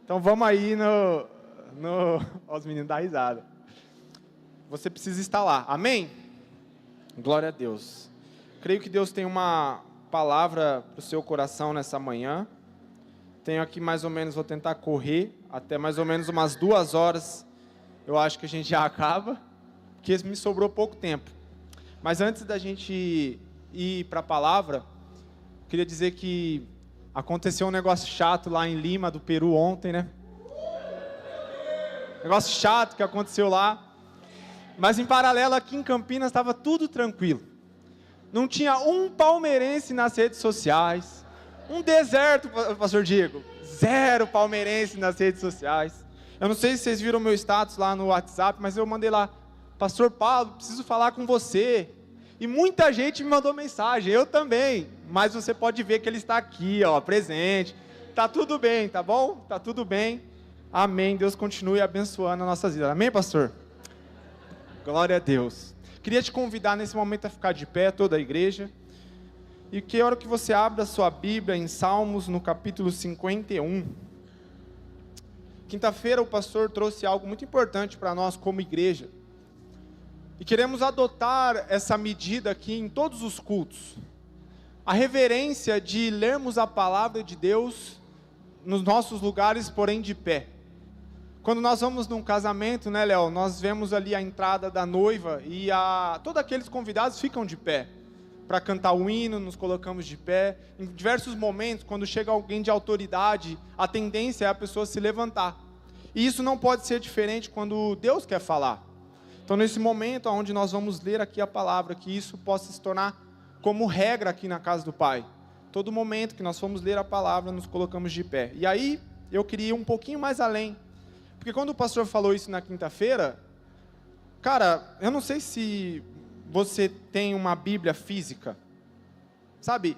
Então vamos aí os meninos da risada. Você precisa estar lá, amém? Glória a Deus. Creio que Deus tem uma palavra para o seu coração nessa manhã. Tenho aqui mais ou menos, vou tentar correr até mais ou menos umas 2 horas. Eu acho que a gente já acaba, porque me sobrou pouco tempo. Mas antes da gente ir para a palavra, queria dizer que aconteceu um negócio chato lá em Lima, do Peru, ontem, né? Negócio chato que aconteceu lá. Mas em paralelo, aqui em Campinas, estava tudo tranquilo. Não tinha um palmeirense nas redes sociais. Um deserto, pastor Diego. 0 palmeirense nas redes sociais. Eu não sei se vocês viram meu status lá no WhatsApp, mas eu mandei lá: Pastor Paulo, preciso falar com você. E muita gente me mandou mensagem, eu também. Mas você pode ver que ele está aqui, ó, presente. Tá tudo bem, tá bom? Tá tudo bem. Amém. Deus continue abençoando as nossas vidas. Amém, pastor? Glória a Deus. Queria te convidar nesse momento a ficar de pé, toda a igreja. E quero que você abra a sua Bíblia em Salmos, no capítulo 51. Quinta-feira o pastor trouxe algo muito importante para nós como igreja. E queremos adotar essa medida aqui em todos os cultos. A reverência de lermos a palavra de Deus nos nossos lugares, porém de pé. Quando nós vamos num casamento, né, Léo, nós vemos ali a entrada da noiva e todos aqueles convidados ficam de pé. Para cantar o hino, nos colocamos de pé. Em diversos momentos, quando chega alguém de autoridade, a tendência é a pessoa se levantar. E isso não pode ser diferente quando Deus quer falar. Então, nesse momento onde nós vamos ler aqui a palavra, que isso possa se tornar como regra aqui na casa do Pai. Todo momento que nós formos ler a palavra, nos colocamos de pé. E aí, eu queria ir um pouquinho mais além. Porque quando o pastor falou isso na quinta-feira, cara, eu não sei se você tem uma Bíblia física. Sabe,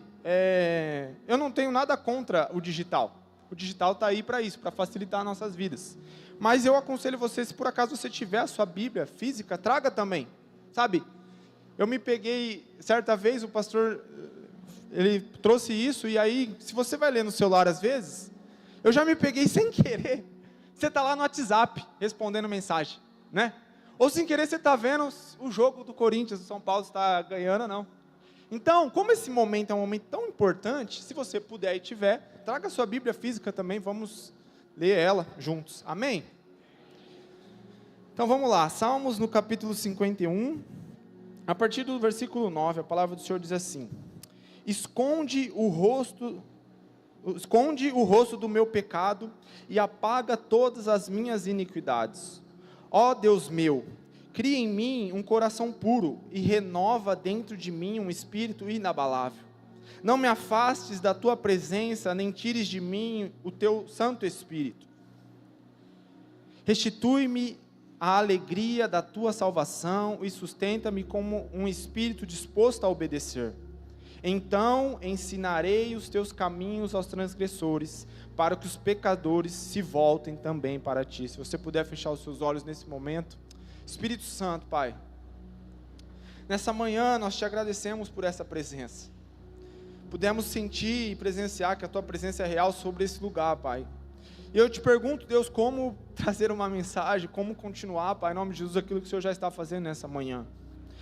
eu não tenho nada contra o digital. O digital está aí para isso, para facilitar nossas vidas. Mas eu aconselho você, se por acaso você tiver a sua Bíblia física, traga também. Sabe, eu me peguei, certa vez o pastor, ele trouxe isso, e aí, se você vai ler no celular às vezes, eu já me peguei sem querer. Você está lá no WhatsApp, respondendo mensagem, né? Ou sem querer você está vendo o jogo do Corinthians, o São Paulo está ganhando ou não. Então, como esse momento é um momento tão importante, se você puder e tiver, traga a sua Bíblia física também, vamos ler ela juntos. Amém? Então vamos lá, Salmos no capítulo 51, a partir do versículo 9, a palavra do Senhor diz assim: Esconde o rosto do meu pecado e apaga todas as minhas iniquidades. Ó Deus meu, cria em mim um coração puro e renova dentro de mim um espírito inabalável. Não me afastes da tua presença, nem tires de mim o teu Santo Espírito. Restitui-me a alegria da tua salvação e sustenta-me como um espírito disposto a obedecer. Então ensinarei os teus caminhos aos transgressores, para que os pecadores se voltem também para ti. Se você puder fechar os seus olhos nesse momento. Espírito Santo, Pai, nessa manhã nós te agradecemos por essa presença. Pudemos sentir e presenciar que a tua presença é real sobre esse lugar, Pai. E eu te pergunto, Deus, como trazer uma mensagem, como continuar, Pai, em nome de Jesus, aquilo que o Senhor já está fazendo nessa manhã.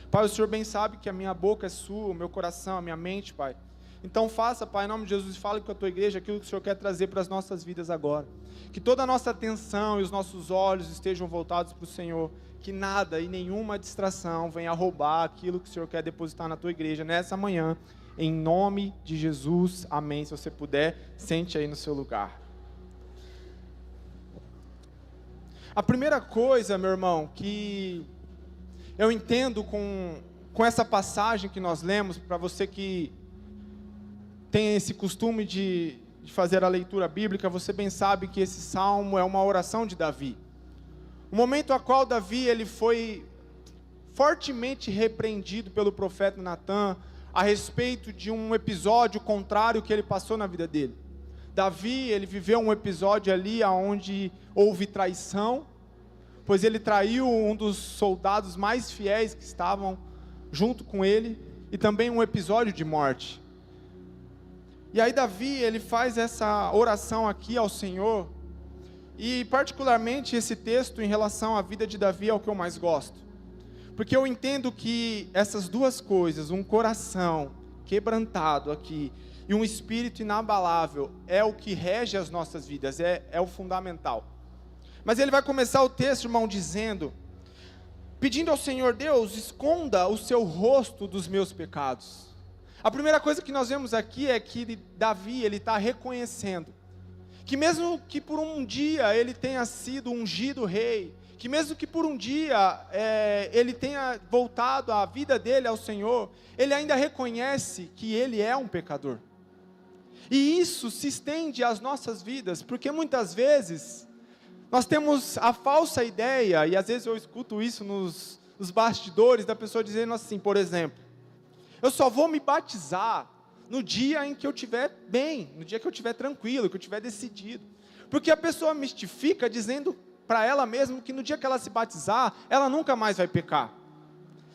Pai, o Senhor bem sabe que a minha boca é sua, o meu coração, a minha mente, Pai. Então faça, Pai, em nome de Jesus, e fale com a tua igreja aquilo que o Senhor quer trazer para as nossas vidas agora. Que toda a nossa atenção e os nossos olhos estejam voltados para o Senhor. Que nada e nenhuma distração venha roubar aquilo que o Senhor quer depositar na tua igreja nessa manhã. Em nome de Jesus, amém. Se você puder, sente aí no seu lugar. A primeira coisa, meu irmão, que eu entendo com essa passagem que nós lemos, para você que tem esse costume de fazer a leitura bíblica, você bem sabe que esse salmo é uma oração de Davi. O momento a qual Davi ele foi fortemente repreendido pelo profeta Natã a respeito de um episódio contrário que ele passou na vida dele. Davi, ele viveu um episódio ali onde houve traição, pois ele traiu um dos soldados mais fiéis que estavam junto com ele, e também um episódio de morte. E aí Davi, ele faz essa oração aqui ao Senhor, E particularmente esse texto em relação à vida de Davi é o que eu mais gosto. Porque eu entendo que essas duas coisas, um coração quebrantado aqui e um espírito inabalável, é o que rege as nossas vidas, é o fundamental. Mas ele vai começar o texto, irmão, dizendo, pedindo ao Senhor: Deus, esconda o seu rosto dos meus pecados. A primeira coisa que nós vemos aqui é que Davi, ele está reconhecendo que mesmo que por um dia ele tenha sido ungido rei, que mesmo que por um dia ele tenha voltado a vida dele ao Senhor, ele ainda reconhece que ele é um pecador. E isso se estende às nossas vidas, porque muitas vezes nós temos a falsa ideia, e às vezes eu escuto isso nos bastidores, da pessoa dizendo assim, por exemplo: eu só vou me batizar no dia em que eu estiver bem, no dia que eu estiver tranquilo, que eu estiver decidido. Porque a pessoa mistifica dizendo para ela mesma que no dia que ela se batizar, ela nunca mais vai pecar.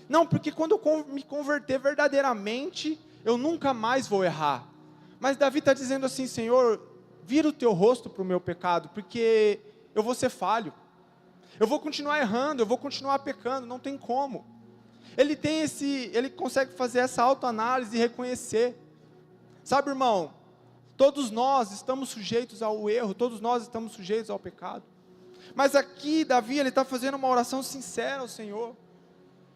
Não, porque quando eu me converter verdadeiramente, eu nunca mais vou errar. Mas Davi está dizendo assim: Senhor, vira o teu rosto para o meu pecado, porque eu vou ser falho. Eu vou continuar errando, eu vou continuar pecando, não tem como. Ele consegue fazer essa autoanálise e reconhecer. Sabe, irmão, todos nós estamos sujeitos ao erro, todos nós estamos sujeitos ao pecado. Mas aqui Davi, ele está fazendo uma oração sincera ao Senhor.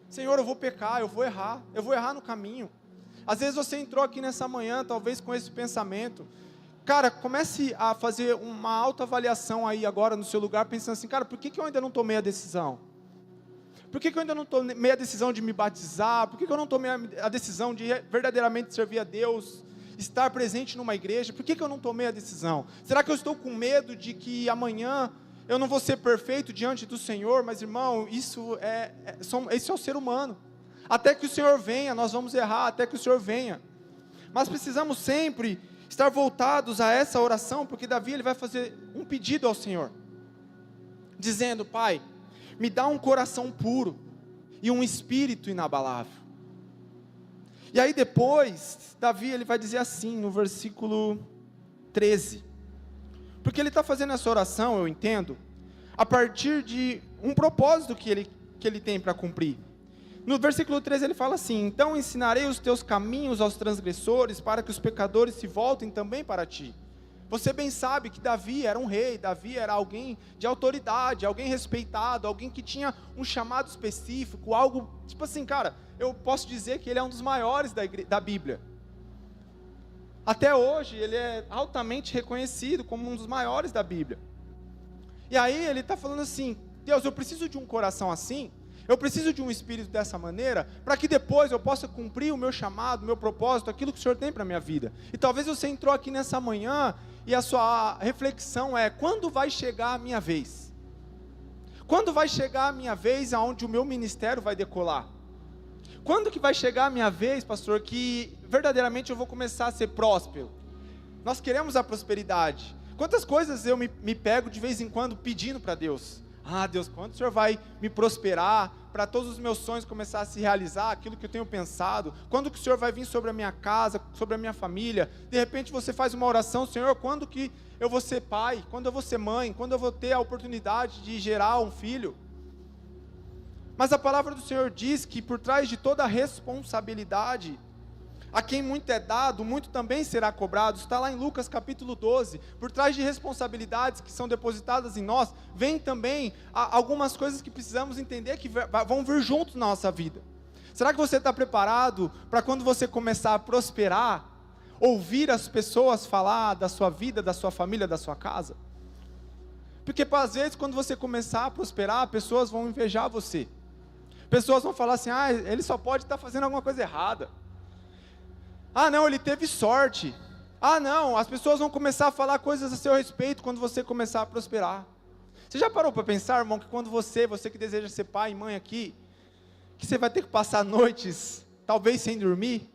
Senhor, eu vou pecar, eu vou errar no caminho. Às vezes você entrou aqui nessa manhã, talvez com esse pensamento. Cara, comece a fazer uma autoavaliação aí agora no seu lugar, pensando assim: cara, por que eu ainda não tomei a decisão? Por que eu ainda não tomei a decisão de me batizar? Por que eu não tomei a decisão de verdadeiramente servir a Deus, estar presente numa igreja? Por que eu não tomei a decisão? Será que eu estou com medo de que amanhã eu não vou ser perfeito diante do Senhor? Mas, irmão, esse é o ser humano. Até que o Senhor venha, nós vamos errar, até que o Senhor venha. Mas precisamos sempre estar voltados a essa oração, porque Davi, ele vai fazer um pedido ao Senhor, dizendo: Pai, me dá um coração puro e um espírito inabalável. E aí depois, Davi, ele vai dizer assim, no versículo 13, porque ele está fazendo essa oração, eu entendo, a partir de um propósito que ele tem para cumprir. No versículo 13 ele fala assim: então ensinarei os teus caminhos aos transgressores, para que os pecadores se voltem também para ti. Você bem sabe que Davi era um rei, Davi era alguém de autoridade, alguém respeitado, alguém que tinha um chamado específico, algo, tipo assim, cara, eu posso dizer que ele é um dos maiores da Bíblia. Até hoje ele é altamente reconhecido como um dos maiores da Bíblia. E aí ele está falando assim: Deus, eu preciso de um coração assim, eu preciso de um espírito dessa maneira, para que depois eu possa cumprir o meu chamado, o meu propósito, aquilo que o Senhor tem para a minha vida. E talvez você entrou aqui nessa manhã e a sua reflexão é: quando vai chegar a minha vez? Quando vai chegar a minha vez aonde o meu ministério vai decolar? Quando que vai chegar a minha vez, pastor, que verdadeiramente eu vou começar a ser próspero? Nós queremos a prosperidade. Quantas coisas eu me pego de vez em quando pedindo para Deus: ah, Deus, quando o Senhor vai me prosperar, para todos os meus sonhos começar a se realizar, aquilo que eu tenho pensado? Quando que o Senhor vai vir sobre a minha casa, sobre a minha família? De repente você faz uma oração: Senhor, quando que eu vou ser pai? Quando eu vou ser mãe? Quando eu vou ter a oportunidade de gerar um filho? Mas a palavra do Senhor diz que por trás de toda responsabilidade, a quem muito é dado, muito também será cobrado. Está lá em Lucas capítulo 12, por trás de responsabilidades que são depositadas em nós, vem também algumas coisas que precisamos entender que vão vir juntos na nossa vida. Será que você está preparado para quando você começar a prosperar, ouvir as pessoas falar da sua vida, da sua família, da sua casa? Porque às vezes quando você começar a prosperar, pessoas vão invejar você. Pessoas vão falar assim: ah, ele só pode estar fazendo alguma coisa errada. Ah não, ele teve sorte. Ah não, as pessoas vão começar a falar coisas a seu respeito quando você começar a prosperar. Você já parou para pensar, irmão, que quando você que deseja ser pai e mãe aqui, que você vai ter que passar noites, talvez sem dormir?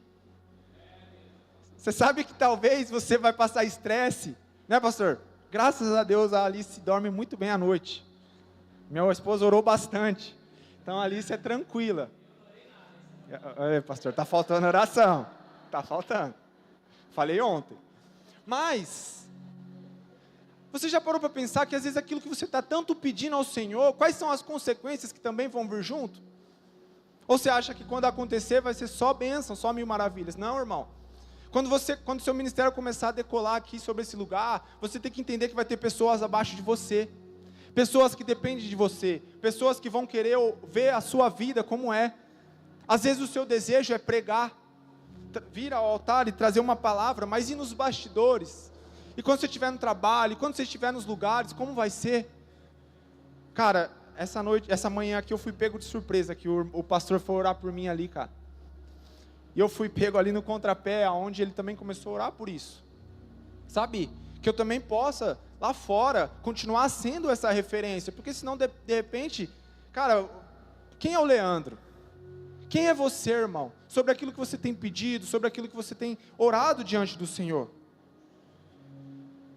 Você sabe que talvez você vai passar estresse, né, pastor? Graças a Deus a Alice dorme muito bem à noite. Minha esposa orou bastante, então a Alice é tranquila. Pastor, está faltando oração. Está faltando. Falei ontem. Mas Você já parou para pensar que às vezes aquilo que você está tanto pedindo ao Senhor, quais são as consequências que também vão vir junto? Ou você acha que quando acontecer vai ser só bênção, só mil maravilhas? Não, irmão. Quando o seu ministério começar a decolar aqui sobre esse lugar, você tem que entender que vai ter pessoas abaixo de você, pessoas que dependem de você, pessoas que vão querer ver a sua vida como é. Às vezes o seu desejo é pregar, vir ao altar e trazer uma palavra, mas e nos bastidores? E quando você estiver no trabalho, e quando você estiver nos lugares, como vai ser? Cara, essa manhã aqui eu fui pego de surpresa, que o pastor foi orar por mim ali, cara. E eu fui pego ali no contrapé, onde ele também começou a orar por isso. Sabe? Que eu também possa, lá fora, continuar sendo essa referência. Porque senão, de repente, cara, quem é o Leandro? Quem é você, irmão? Sobre aquilo que você tem pedido, sobre aquilo que você tem orado diante do Senhor.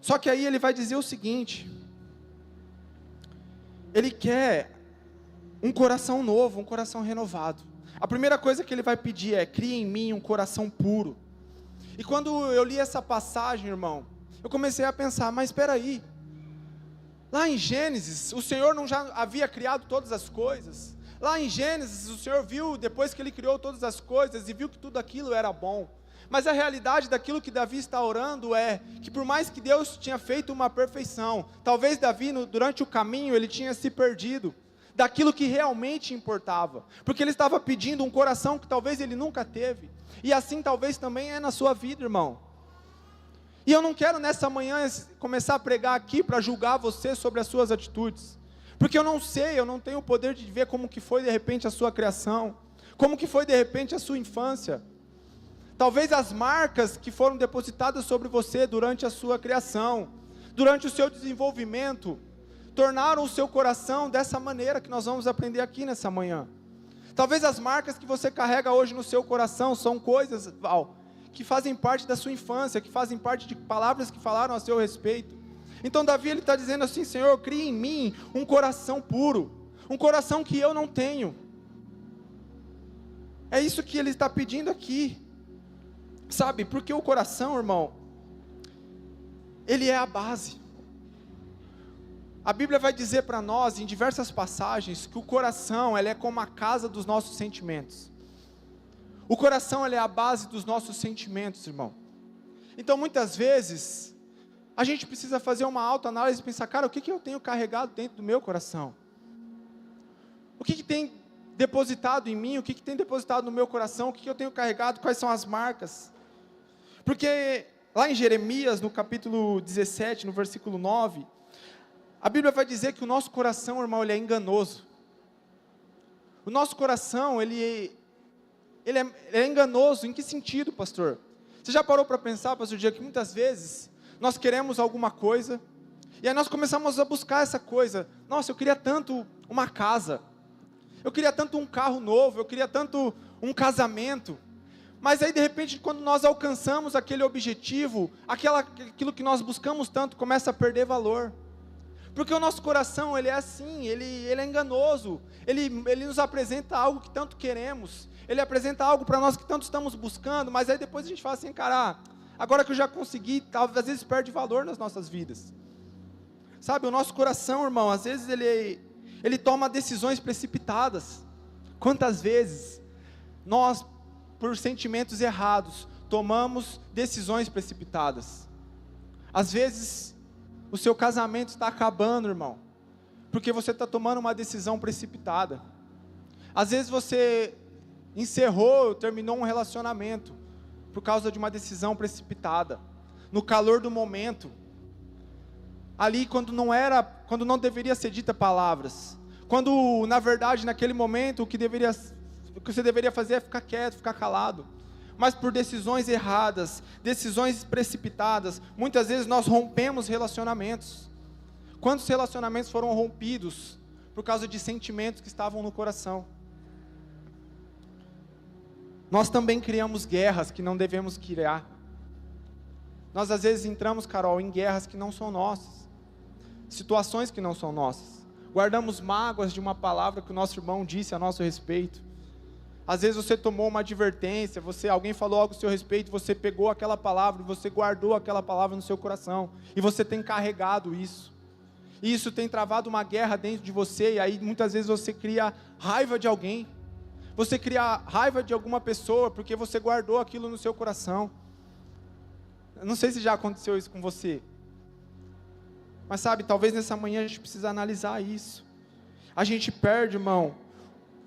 Só que aí ele vai dizer o seguinte: ele quer um coração novo, um coração renovado. A primeira coisa que ele vai pedir é: cria em mim um coração puro. E quando eu li essa passagem, irmão, eu comecei a pensar, mas espera aí, lá em Gênesis, o Senhor não já havia criado todas as coisas? Lá em Gênesis, o Senhor viu, depois que Ele criou todas as coisas, e viu que tudo aquilo era bom. Mas a realidade daquilo que Davi está orando é, que por mais que Deus tinha feito uma perfeição, talvez Davi, durante o caminho, ele tinha se perdido daquilo que realmente importava, porque ele estava pedindo um coração que talvez ele nunca teve, e assim talvez também é na sua vida, irmão. E eu não quero nessa manhã começar a pregar aqui para julgar você sobre as suas atitudes, porque eu não sei, eu não tenho o poder de ver como que foi de repente a sua criação, como que foi de repente a sua infância, talvez as marcas que foram depositadas sobre você durante a sua criação, durante o seu desenvolvimento, tornaram o seu coração dessa maneira que nós vamos aprender aqui nessa manhã. Talvez as marcas que você carrega hoje no seu coração são coisas, Val, que fazem parte da sua infância, que fazem parte de palavras que falaram a seu respeito. Então Davi, ele está dizendo assim: Senhor, cria em mim um coração puro, um coração que eu não tenho. É isso que ele está pedindo aqui, sabe? Porque o coração, irmão, ele é a base. A Bíblia vai dizer para nós, em diversas passagens, que o coração, ele é como a casa dos nossos sentimentos. O coração, ele é a base dos nossos sentimentos, irmão. Então, muitas vezes, a gente precisa fazer uma autoanálise e pensar: cara, o que eu tenho carregado dentro do meu coração? O que tem depositado em mim? O que tem depositado no meu coração? O que eu tenho carregado? Quais são as marcas? Porque lá em Jeremias, no capítulo 17, no versículo 9... a Bíblia vai dizer que o nosso coração, irmão, ele é enganoso. O nosso coração, ele é enganoso. Em que sentido, pastor? Você já parou para pensar, pastor Diego, que muitas vezes nós queremos alguma coisa, e aí nós começamos a buscar essa coisa. Nossa, eu queria tanto uma casa, eu queria tanto um carro novo, eu queria tanto um casamento. Mas aí de repente, quando nós alcançamos aquele objetivo, aquilo que nós buscamos tanto começa a perder valor. Porque o nosso coração, ele é assim, ele é enganoso, ele nos apresenta algo que tanto queremos, ele apresenta algo para nós que tanto estamos buscando, mas aí depois a gente fala assim: cara, agora que eu já consegui, talvez às vezes perde valor nas nossas vidas. Sabe, o nosso coração, irmão, às vezes ele toma decisões precipitadas. Quantas vezes nós, por sentimentos errados, tomamos decisões precipitadas? Às vezes o seu casamento está acabando, irmão, porque você está tomando uma decisão precipitada. Às vezes você terminou um relacionamento, por causa de uma decisão precipitada, no calor do momento, ali quando não deveria ser dita palavras, quando na verdade naquele momento o que você deveria fazer é ficar quieto, ficar calado. Mas por decisões erradas, decisões precipitadas, muitas vezes nós rompemos relacionamentos. Quantos relacionamentos foram rompidos por causa de sentimentos que estavam no coração? Nós também criamos guerras que não devemos criar. Nós às vezes entramos, Carol, em guerras que não são nossas, situações que não são nossas. Guardamos mágoas de uma palavra que o nosso irmão disse a nosso respeito. Às vezes você tomou uma advertência, alguém falou algo a seu respeito, você pegou aquela palavra, você guardou aquela palavra no seu coração, e você tem carregado isso. E isso tem travado uma guerra dentro de você, e aí muitas vezes você cria raiva de alguém, você cria raiva de alguma pessoa, porque você guardou aquilo no seu coração. Eu não sei se já aconteceu isso com você, mas sabe, talvez nessa manhã a gente precisa analisar isso. A gente perde, irmão,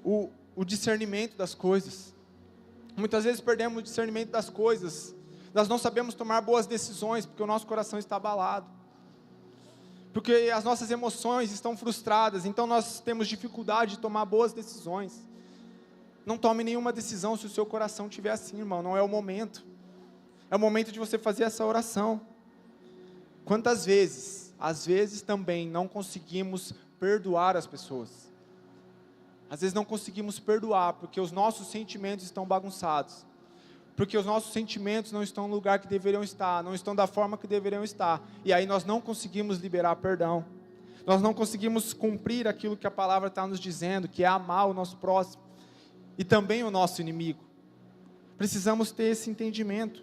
o discernimento das coisas. Muitas vezes perdemos o discernimento das coisas. Nós não sabemos tomar boas decisões, porque o nosso coração está abalado. Porque as nossas emoções estão frustradas, então nós temos dificuldade de tomar boas decisões. Não tome nenhuma decisão se o seu coração estiver assim, irmão, não é o momento. É o momento de você fazer essa oração. Quantas vezes, às vezes também não conseguimos perdoar as pessoas. Às vezes não conseguimos perdoar, porque os nossos sentimentos estão bagunçados. Porque os nossos sentimentos não estão no lugar que deveriam estar, não estão da forma que deveriam estar. E aí nós não conseguimos liberar perdão. Nós não conseguimos cumprir aquilo que a palavra está nos dizendo, que é amar o nosso próximo. E também o nosso inimigo. Precisamos ter esse entendimento.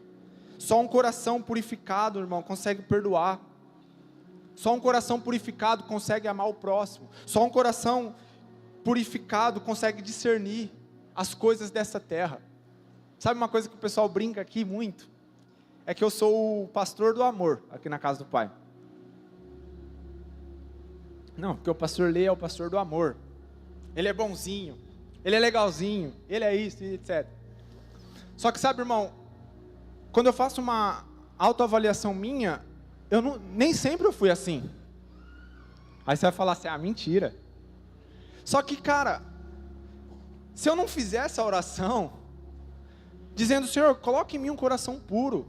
Só um coração purificado, irmão, consegue perdoar. Só um coração purificado consegue amar o próximo. Só um coração purificado consegue discernir as coisas dessa terra. Sabe uma coisa que o pessoal brinca aqui muito? É que eu sou o pastor do amor aqui na casa do Pai. Não, porque o pastor Lê é o pastor do amor. Ele é bonzinho, ele é legalzinho, ele é isso, etc. Só que sabe, irmão, quando eu faço uma autoavaliação minha, nem sempre eu fui assim. Aí você vai falar assim, mentira. Só que, cara, se eu não fizer essa oração, dizendo, Senhor, coloque em mim um coração puro.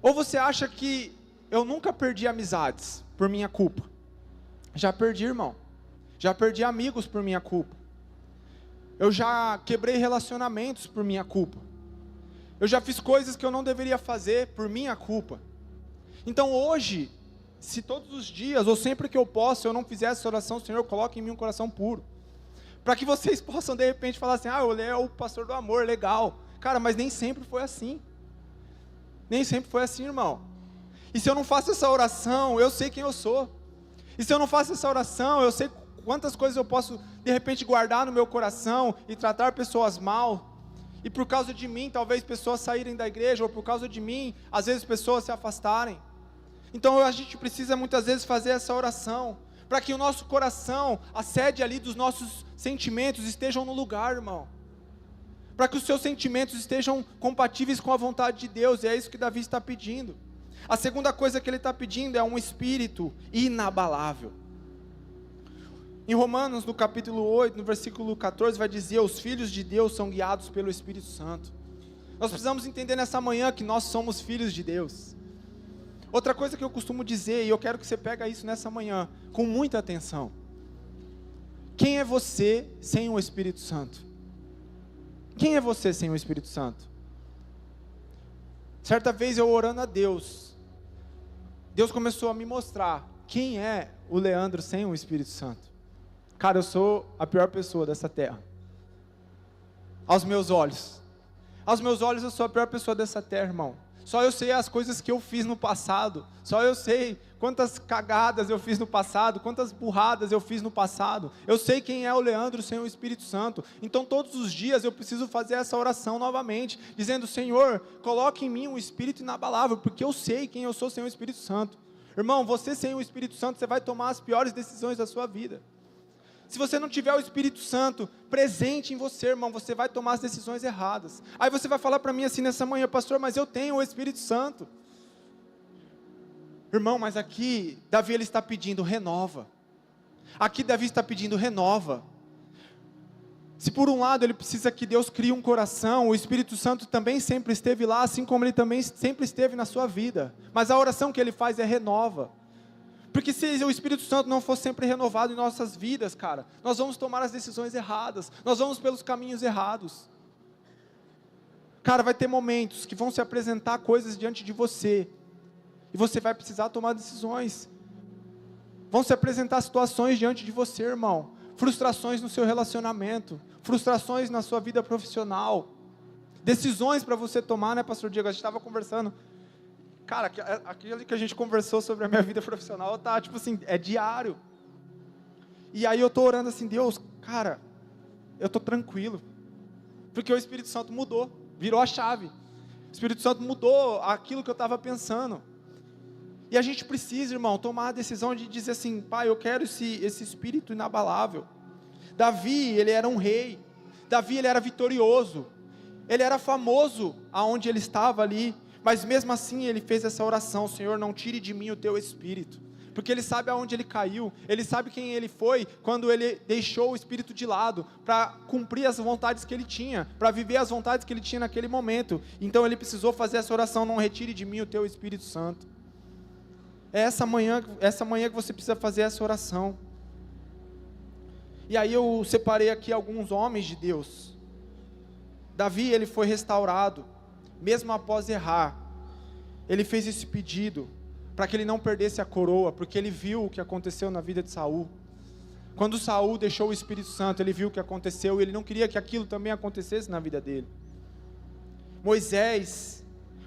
Ou você acha que eu nunca perdi amizades por minha culpa? Já perdi, irmão. Já perdi amigos por minha culpa. Eu já quebrei relacionamentos por minha culpa. Eu já fiz coisas que eu não deveria fazer por minha culpa. Então hoje, se todos os dias, ou sempre que eu posso, eu não fizer essa oração, Senhor, coloque em mim um coração puro. Para que vocês possam, de repente, falar assim, o Lê é o pastor do amor, legal. Cara, mas nem sempre foi assim. Nem sempre foi assim, irmão. E se eu não faço essa oração, eu sei quem eu sou. E se eu não faço essa oração, eu sei quantas coisas eu posso, de repente, guardar no meu coração e tratar pessoas mal. E por causa de mim, talvez pessoas saírem da igreja, ou por causa de mim, às vezes pessoas se afastarem. Então a gente precisa muitas vezes fazer essa oração, para que o nosso coração, a sede ali dos nossos sentimentos estejam no lugar, irmão. Para que os seus sentimentos estejam compatíveis com a vontade de Deus, e é isso que Davi está pedindo. A segunda coisa que ele está pedindo é um espírito inabalável. Em Romanos, no capítulo 8, no versículo 14, vai dizer, os filhos de Deus são guiados pelo Espírito Santo. Nós precisamos entender nessa manhã que nós somos filhos de Deus. Outra coisa que eu costumo dizer, e eu quero que você pegue isso nessa manhã, com muita atenção. Quem é você sem o Espírito Santo? Quem é você sem o Espírito Santo? Certa vez eu orando a Deus, Deus começou a me mostrar quem é o Leandro sem o Espírito Santo. Cara, eu sou a pior pessoa dessa terra. Aos meus olhos. Aos meus olhos eu sou a pior pessoa dessa terra, irmão. Só eu sei as coisas que eu fiz no passado. Só eu sei quantas cagadas eu fiz no passado, quantas burradas eu fiz no passado. Eu sei quem é o Leandro sem o Espírito Santo. Então todos os dias eu preciso fazer essa oração novamente, dizendo, Senhor, coloque em mim um espírito inabalável, porque eu sei quem eu sou sem o Espírito Santo. Irmão, você sem o Espírito Santo, você vai tomar as piores decisões da sua vida. Se você não tiver o Espírito Santo presente em você, irmão, você vai tomar as decisões erradas. Aí você vai falar para mim assim nessa manhã, pastor, mas eu tenho o Espírito Santo. Irmão, mas aqui, Davi ele está pedindo renova. Aqui Davi está pedindo renova. Se por um lado ele precisa que Deus crie um coração, o Espírito Santo também sempre esteve lá, assim como ele também sempre esteve na sua vida. Mas a oração que ele faz é renova. Porque se o Espírito Santo não for sempre renovado em nossas vidas, cara, nós vamos tomar as decisões erradas, nós vamos pelos caminhos errados. Cara, vai ter momentos que vão se apresentar coisas diante de você, e você vai precisar tomar decisões. Vão se apresentar situações diante de você, irmão, frustrações no seu relacionamento, frustrações na sua vida profissional, decisões para você tomar, né, pastor Diego? A gente estava conversando, cara, aquilo que a gente conversou sobre a minha vida profissional, tá, tipo assim, é diário, e aí eu tô orando assim, Deus, cara, eu tô tranquilo, porque o Espírito Santo mudou, virou a chave, o Espírito Santo mudou aquilo que eu estava pensando, e a gente precisa, irmão, tomar a decisão de dizer assim, pai, eu quero esse espírito inabalável. Davi, ele era um rei, Davi, ele era vitorioso, ele era famoso aonde ele estava ali, mas mesmo assim ele fez essa oração, Senhor, não tire de mim o teu espírito, porque ele sabe aonde ele caiu, ele sabe quem ele foi, quando ele deixou o espírito de lado, para cumprir as vontades que ele tinha, para viver as vontades que ele tinha naquele momento, então ele precisou fazer essa oração, não retire de mim o teu Espírito Santo. É essa manhã que você precisa fazer essa oração. E aí eu separei aqui alguns homens de Deus. Davi, ele foi restaurado, mesmo após errar, ele fez esse pedido, para que ele não perdesse a coroa, porque ele viu o que aconteceu na vida de Saul. Quando Saul deixou o Espírito Santo, ele viu o que aconteceu, e ele não queria que aquilo também acontecesse na vida dele. Moisés,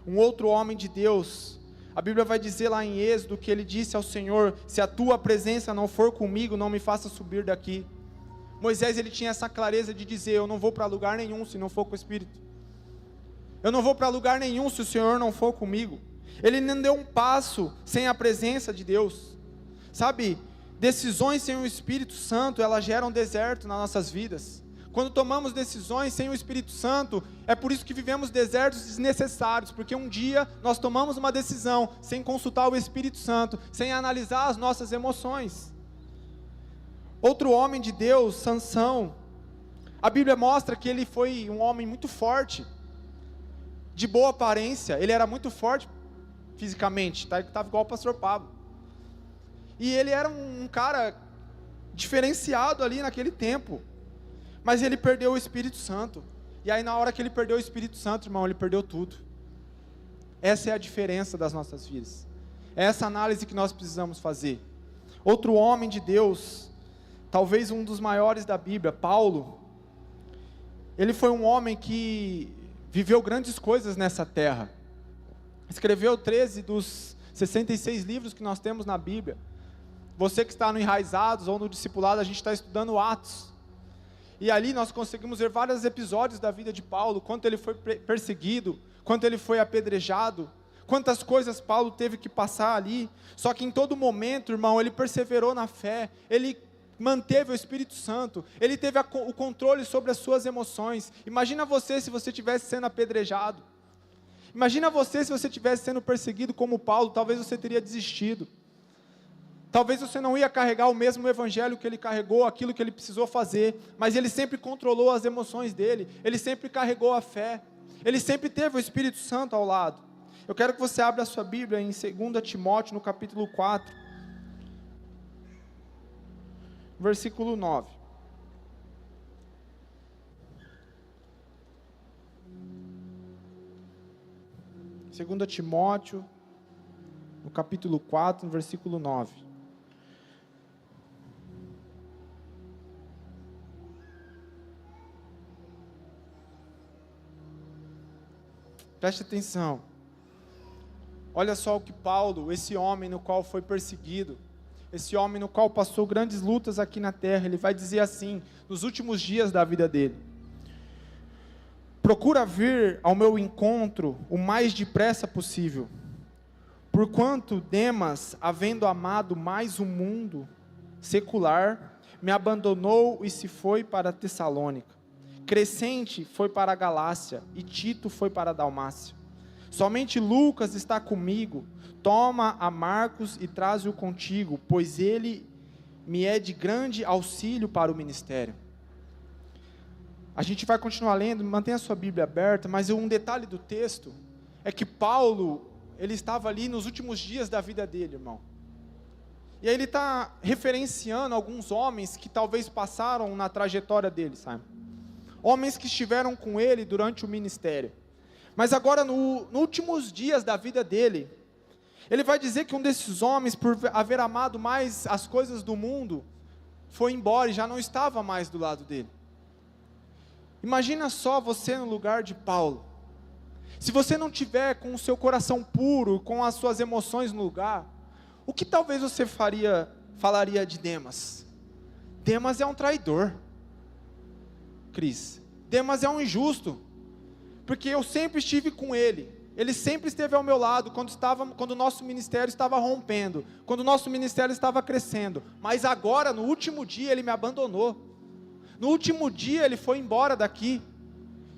um outro homem de Deus, a Bíblia vai dizer lá em Êxodo, que ele disse ao Senhor, se a tua presença não for comigo, não me faça subir daqui. Moisés, ele tinha essa clareza de dizer, eu não vou para lugar nenhum se não for com o Espírito, eu não vou para lugar nenhum se o Senhor não for comigo. Ele não deu um passo sem a presença de Deus, sabe, decisões sem o Espírito Santo, elas geram deserto nas nossas vidas. Quando tomamos decisões sem o Espírito Santo, é por isso que vivemos desertos desnecessários, porque um dia nós tomamos uma decisão sem consultar o Espírito Santo, sem analisar as nossas emoções. Outro homem de Deus, Sansão, a Bíblia mostra que ele foi um homem muito forte, de boa aparência, ele era muito forte fisicamente, tá? Ele estava igual o pastor Pablo, e ele era um cara diferenciado ali naquele tempo, mas ele perdeu o Espírito Santo, e aí na hora que ele perdeu o Espírito Santo, irmão, ele perdeu tudo. Essa é a diferença das nossas vidas, é essa análise que nós precisamos fazer. Outro homem de Deus, talvez um dos maiores da Bíblia, Paulo, ele foi um homem que viveu grandes coisas nessa terra, escreveu 13 dos 66 livros que nós temos na Bíblia. Você que está no Enraizados ou no Discipulado, a gente está estudando Atos, e ali nós conseguimos ver vários episódios da vida de Paulo, quanto ele foi perseguido, quanto ele foi apedrejado, quantas coisas Paulo teve que passar ali, só que em todo momento, irmão, ele perseverou na fé, ele manteve o Espírito Santo, ele teve o controle sobre as suas emoções. Imagina você se você estivesse sendo apedrejado, imagina você se você estivesse sendo perseguido como Paulo, talvez você teria desistido, talvez você não ia carregar o mesmo evangelho que ele carregou, aquilo que ele precisou fazer, mas ele sempre controlou as emoções dele, ele sempre carregou a fé, ele sempre teve o Espírito Santo ao lado. Eu quero que você abra a sua Bíblia em 2 Timóteo, no capítulo 4, versículo 9. Segunda Timóteo, no capítulo 4, no versículo 9. Preste atenção, olha só o que Paulo, esse homem no qual foi perseguido, esse homem no qual passou grandes lutas aqui na terra, ele vai dizer assim, nos últimos dias da vida dele: procura vir ao meu encontro o mais depressa possível, porquanto Demas, havendo amado mais o mundo secular, me abandonou e se foi para Tessalônica. Crescente foi para a Galácia, e Tito foi para a Dalmácia. Somente Lucas está comigo. Toma a Marcos e traze-o contigo, pois ele me é de grande auxílio para o ministério. A gente vai continuar lendo, mantenha a sua Bíblia aberta, mas um detalhe do texto é que Paulo, ele estava ali nos últimos dias da vida dele, irmão. E aí ele está referenciando alguns homens que talvez passaram na trajetória dele, sabe? Homens que estiveram com ele durante o ministério. Mas agora, nos últimos dias da vida dele, ele vai dizer que um desses homens, por haver amado mais as coisas do mundo, foi embora e já não estava mais do lado dele. Imagina só você no lugar de Paulo. Se você não tiver com o seu coração puro, com as suas emoções no lugar, o que talvez você falaria de Demas? Demas é um traidor, Cris. Demas é um injusto, porque eu sempre estive com ele. Ele sempre esteve ao meu lado quando o nosso ministério estava rompendo, quando o nosso ministério estava crescendo. Mas agora, no último dia, ele me abandonou. No último dia, ele foi embora daqui.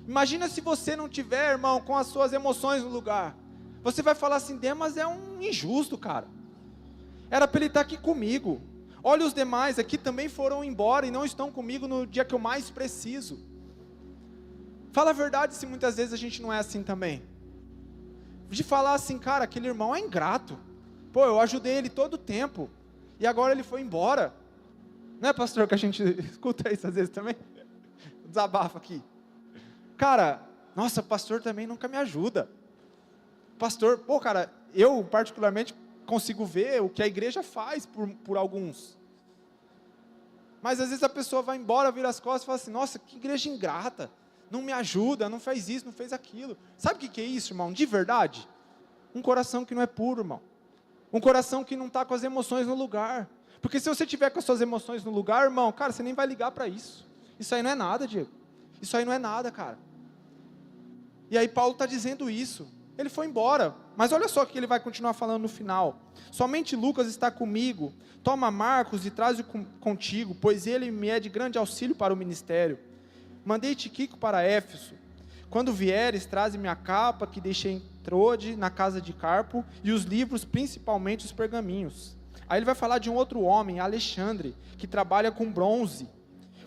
Imagina se você não tiver, irmão, com as suas emoções no lugar. Você vai falar assim: Demas é um injusto, cara. Era para ele estar aqui comigo. Olha, os demais aqui também foram embora e não estão comigo no dia que eu mais preciso. Fala a verdade se muitas vezes a gente não é assim também. De falar assim: cara, aquele irmão é ingrato. Pô, eu ajudei ele todo o tempo e agora ele foi embora. Não é, pastor, que a gente escuta isso às vezes também? Desabafa aqui. Cara, nossa, pastor também nunca me ajuda. Pastor, pô, cara, eu particularmente consigo ver o que a igreja faz por alguns. Mas às vezes a pessoa vai embora, vira as costas e fala assim: nossa, que igreja ingrata. Não me ajuda, não fez isso, não fez aquilo. Sabe o que é isso, irmão? De verdade? Um coração que não é puro, irmão. Um coração que não está com as emoções no lugar. Porque se você tiver com as suas emoções no lugar, irmão, cara, você nem vai ligar para isso. Isso aí não é nada, Diego. Isso aí não é nada, cara. E aí Paulo está dizendo isso. Ele foi embora. Mas olha só o que ele vai continuar falando no final. Somente Lucas está comigo. Toma Marcos e traz-o contigo, pois ele me é de grande auxílio para o ministério. Mandei Tíquico para Éfeso. Quando vieres, traze-me a capa que deixei em Trode, na casa de Carpo, e os livros, principalmente os pergaminhos. Aí ele vai falar de um outro homem, Alexandre, que trabalha com bronze.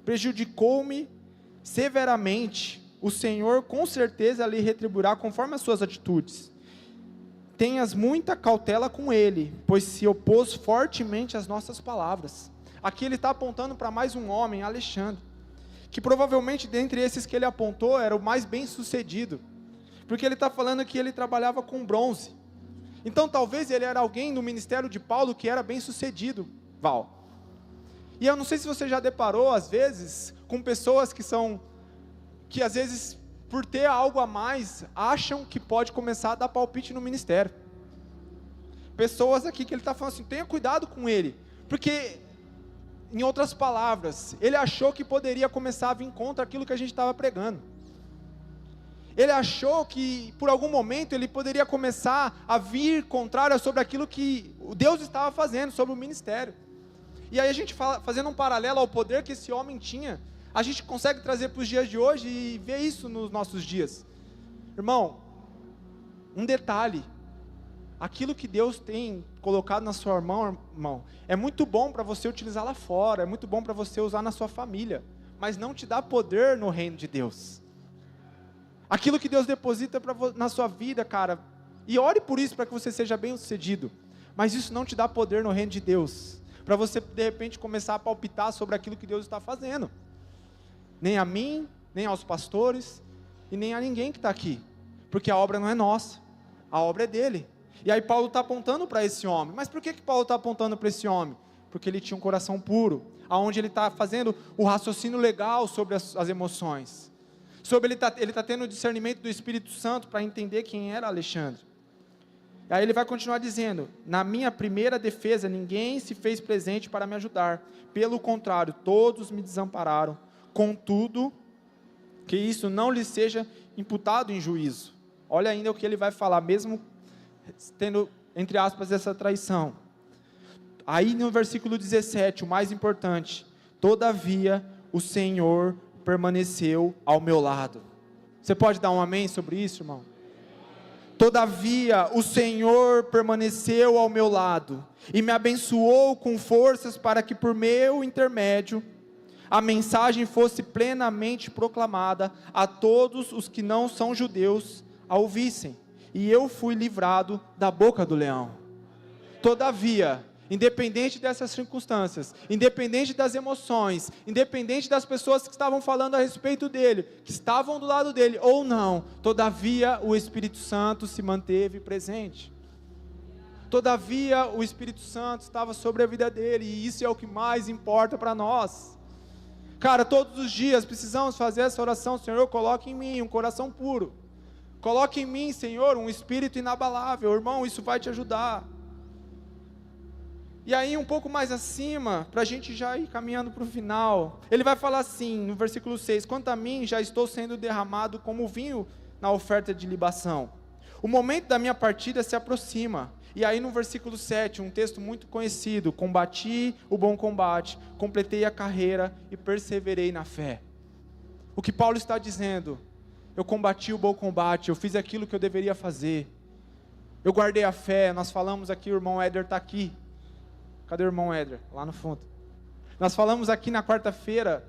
Prejudicou-me severamente. O Senhor com certeza lhe retribuirá conforme as suas atitudes. Tenhas muita cautela com ele, pois se opôs fortemente às nossas palavras. Aqui ele está apontando para mais um homem, Alexandre, que provavelmente dentre esses que ele apontou era o mais bem sucedido, porque ele está falando que ele trabalhava com bronze. Então talvez ele era alguém no ministério de Paulo que era bem sucedido, Val. E eu não sei se você já deparou às vezes com pessoas que às vezes por ter algo a mais acham que pode começar a dar palpite no ministério. Pessoas aqui que ele está falando assim: tenha cuidado com ele, porque, em outras palavras, ele achou que poderia começar a vir contra aquilo que a gente estava pregando. Ele achou que por algum momento ele poderia começar a vir contrário sobre aquilo que Deus estava fazendo, sobre o ministério. E aí a gente fazendo um paralelo ao poder que esse homem tinha, a gente consegue trazer para os dias de hoje e ver isso nos nossos dias. Irmão, um detalhe: aquilo que Deus tem colocado na sua mão, irmão, é muito bom para você utilizar lá fora, é muito bom para você usar na sua família, mas não te dá poder no reino de Deus. Aquilo que Deus deposita na sua vida, cara, e ore por isso, para que você seja bem sucedido, mas isso não te dá poder no reino de Deus, para você de repente começar a palpitar sobre aquilo que Deus está fazendo. Nem a mim, nem aos pastores, e nem a ninguém que está aqui, porque a obra não é nossa, a obra é dele. E aí Paulo está apontando para esse homem. Mas por que Paulo está apontando para esse homem? Porque ele tinha um coração puro, aonde ele está fazendo o raciocínio legal sobre as emoções, sobre ele tá tendo o discernimento do Espírito Santo para entender quem era Alexandre. E aí ele vai continuar dizendo: na minha primeira defesa ninguém se fez presente para me ajudar, pelo contrário, todos me desampararam. Contudo, que isso não lhe seja imputado em juízo. Olha ainda o que ele vai falar, mesmo tendo, entre aspas, essa traição. Aí no versículo 17, o mais importante: todavia o Senhor permaneceu ao meu lado. Você pode dar um amém sobre isso, irmão? Todavia o Senhor permaneceu ao meu lado e me abençoou com forças para que por meu intermédio a mensagem fosse plenamente proclamada a todos os que não são judeus a ouvissem, e eu fui livrado da boca do leão. Todavia, independente dessas circunstâncias, independente das emoções, independente das pessoas que estavam falando a respeito dele, que estavam do lado dele ou não, todavia o Espírito Santo se manteve presente. Todavia o Espírito Santo estava sobre a vida dele, e isso é o que mais importa para nós. Cara, todos os dias precisamos fazer essa oração: Senhor, coloque em mim um coração puro. Coloque em mim, Senhor, um espírito inabalável. Irmão, isso vai te ajudar. E aí um pouco mais acima, para a gente já ir caminhando para o final, ele vai falar assim, no versículo 6, quanto a mim, já estou sendo derramado como vinho na oferta de libação. O momento da minha partida se aproxima. E aí no versículo 7, um texto muito conhecido, combati o bom combate, completei a carreira e perseverei na fé. O que Paulo está dizendo: eu combati o bom combate, eu fiz aquilo que eu deveria fazer, eu guardei a fé. Nós falamos aqui, o irmão Éder está aqui. Cadê o irmão Éder? Lá no fundo. Nós falamos aqui na quarta-feira,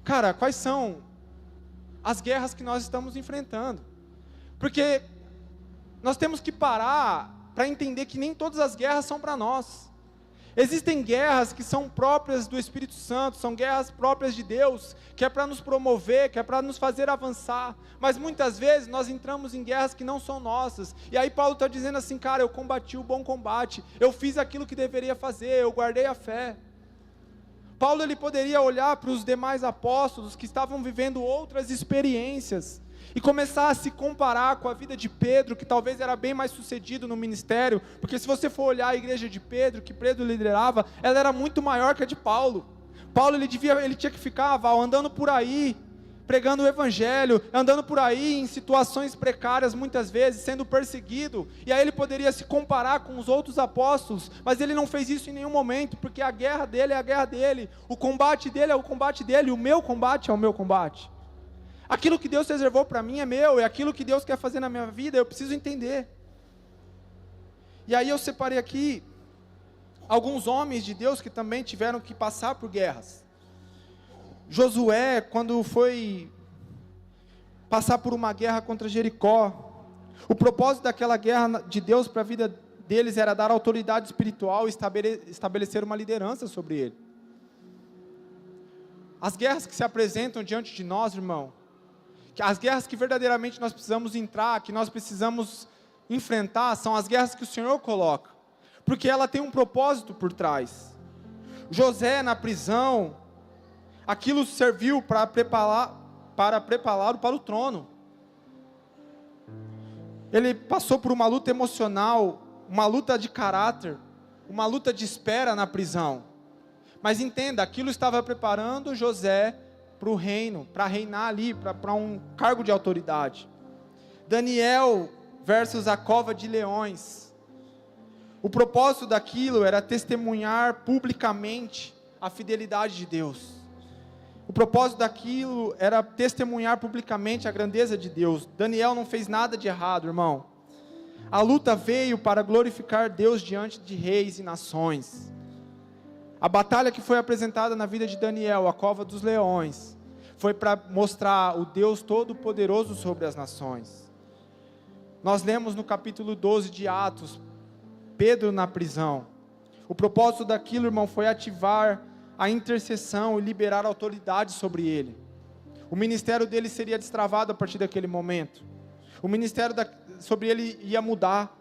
cara, quais são as guerras que nós estamos enfrentando? Porque nós temos que parar para entender que nem todas as guerras são para nós. Existem guerras que são próprias do Espírito Santo, são guerras próprias de Deus, que é para nos promover, que é para nos fazer avançar, mas muitas vezes nós entramos em guerras que não são nossas, e aí Paulo está dizendo assim, cara, eu combati o bom combate, eu fiz aquilo que deveria fazer, eu guardei a fé. Paulo, ele poderia olhar para os demais apóstolos que estavam vivendo outras experiências, e começar a se comparar com a vida de Pedro, que talvez era bem mais sucedido no ministério, porque se você for olhar a igreja de Pedro, que Pedro liderava, ela era muito maior que a de Paulo. Paulo, ele tinha que ficar, andando por aí, pregando o evangelho, andando por aí em situações precárias muitas vezes, sendo perseguido, e aí ele poderia se comparar com os outros apóstolos, mas ele não fez isso em nenhum momento, porque a guerra dele é a guerra dele, o combate dele é o combate dele, o meu combate é o meu combate. Aquilo que Deus reservou para mim é meu, é aquilo que Deus quer fazer na minha vida, eu preciso entender. E aí eu separei aqui alguns homens de Deus que também tiveram que passar por guerras. Josué, quando foi passar por uma guerra contra Jericó, o propósito daquela guerra de Deus para a vida deles era dar autoridade espiritual e estabelecer uma liderança sobre ele. As guerras que se apresentam diante de nós, irmão, as guerras que verdadeiramente nós precisamos entrar, que nós precisamos enfrentar, são as guerras que o Senhor coloca, porque ela tem um propósito por trás. José na prisão, aquilo serviu para prepará-lo para o trono. Ele passou por uma luta emocional, uma luta de caráter, uma luta de espera na prisão, mas entenda, aquilo estava preparando José para o reino, para reinar ali, para um cargo de autoridade. Daniel versus a cova de leões. O propósito daquilo era testemunhar publicamente a fidelidade de Deus. O propósito daquilo era testemunhar publicamente a grandeza de Deus. Daniel não fez nada de errado, irmão. A luta veio para glorificar Deus diante de reis e nações. A batalha que foi apresentada na vida de Daniel, a cova dos leões, foi para mostrar o Deus Todo-Poderoso sobre as nações. Nós lemos no capítulo 12 de Atos, Pedro na prisão. O propósito daquilo, irmão, foi ativar a intercessão e liberar a autoridade sobre ele. O ministério dele seria destravado a partir daquele momento. O ministério sobre ele ia mudar.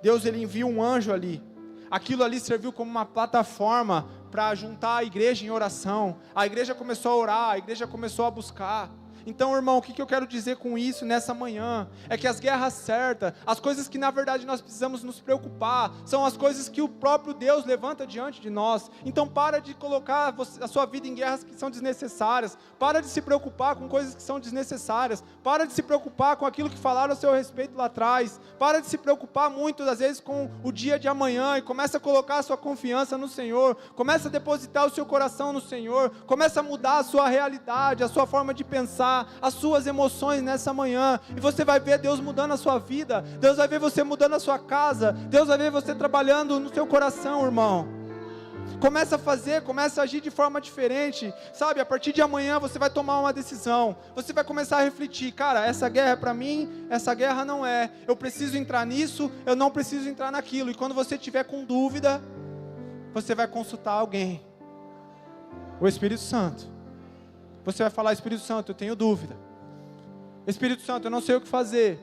Deus, ele envia um anjo ali. Aquilo ali serviu como uma plataforma para juntar a igreja em oração. A igreja começou a orar, a igreja começou a buscar. Então, irmão, o que eu quero dizer com isso nessa manhã? É que as guerras certas, as coisas que na verdade nós precisamos nos preocupar, são as coisas que o próprio Deus levanta diante de nós. Então para de colocar a sua vida em guerras que são desnecessárias, para de se preocupar com coisas que são desnecessárias, para de se preocupar com aquilo que falaram a seu respeito lá atrás, para de se preocupar muitas vezes com o dia de amanhã, e começa a colocar a sua confiança no Senhor, começa a depositar o seu coração no Senhor, começa a mudar a sua realidade, a sua forma de pensar, as suas emoções nessa manhã, e você vai ver Deus mudando a sua vida, Deus vai ver você mudando a sua casa, Deus vai ver você trabalhando no seu coração, irmão. Começa a fazer, começa a agir de forma diferente, sabe? A partir de amanhã você vai tomar uma decisão, você vai começar a refletir, cara, essa guerra é para mim, essa guerra não é, eu preciso entrar nisso, eu não preciso entrar naquilo, e quando você estiver com dúvida, você vai consultar alguém, o Espírito Santo. Você vai falar: Espírito Santo, eu tenho dúvida. Espírito Santo, eu não sei o que fazer.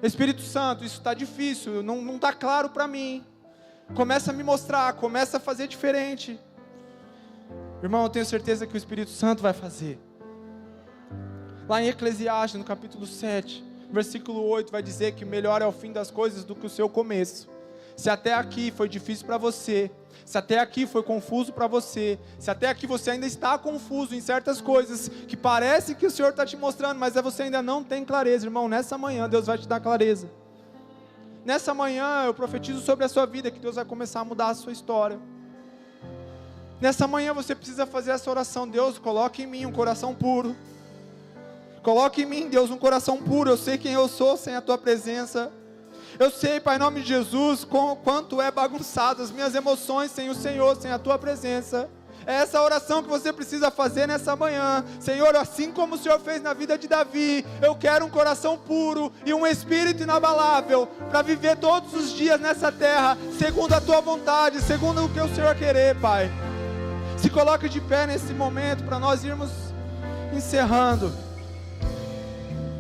Espírito Santo, isso está difícil, não está claro para mim. Começa a me mostrar, começa a fazer diferente. Irmão, eu tenho certeza que o Espírito Santo vai fazer. Lá em Eclesiastes, no capítulo 7, versículo 8, vai dizer que melhor é o fim das coisas do que o seu começo. Se até aqui foi difícil para você, se até aqui foi confuso para você, se até aqui você ainda está confuso em certas coisas, que parece que o Senhor está te mostrando, mas você ainda não tem clareza, irmão, nessa manhã Deus vai te dar clareza. Nessa manhã eu profetizo sobre a sua vida, que Deus vai começar a mudar a sua história. Nessa manhã você precisa fazer essa oração: Deus, coloque em mim um coração puro. Coloque em mim, Deus, um coração puro. Eu sei quem eu sou sem a tua presença. Eu sei, Pai, em nome de Jesus, quanto é bagunçado as minhas emoções sem o Senhor, sem a tua presença. É essa oração que você precisa fazer nessa manhã. Senhor, assim como o Senhor fez na vida de Davi, eu quero um coração puro e um espírito inabalável para viver todos os dias nessa terra, segundo a tua vontade, segundo o que o Senhor querer, Pai. Se coloque de pé nesse momento para nós irmos encerrando.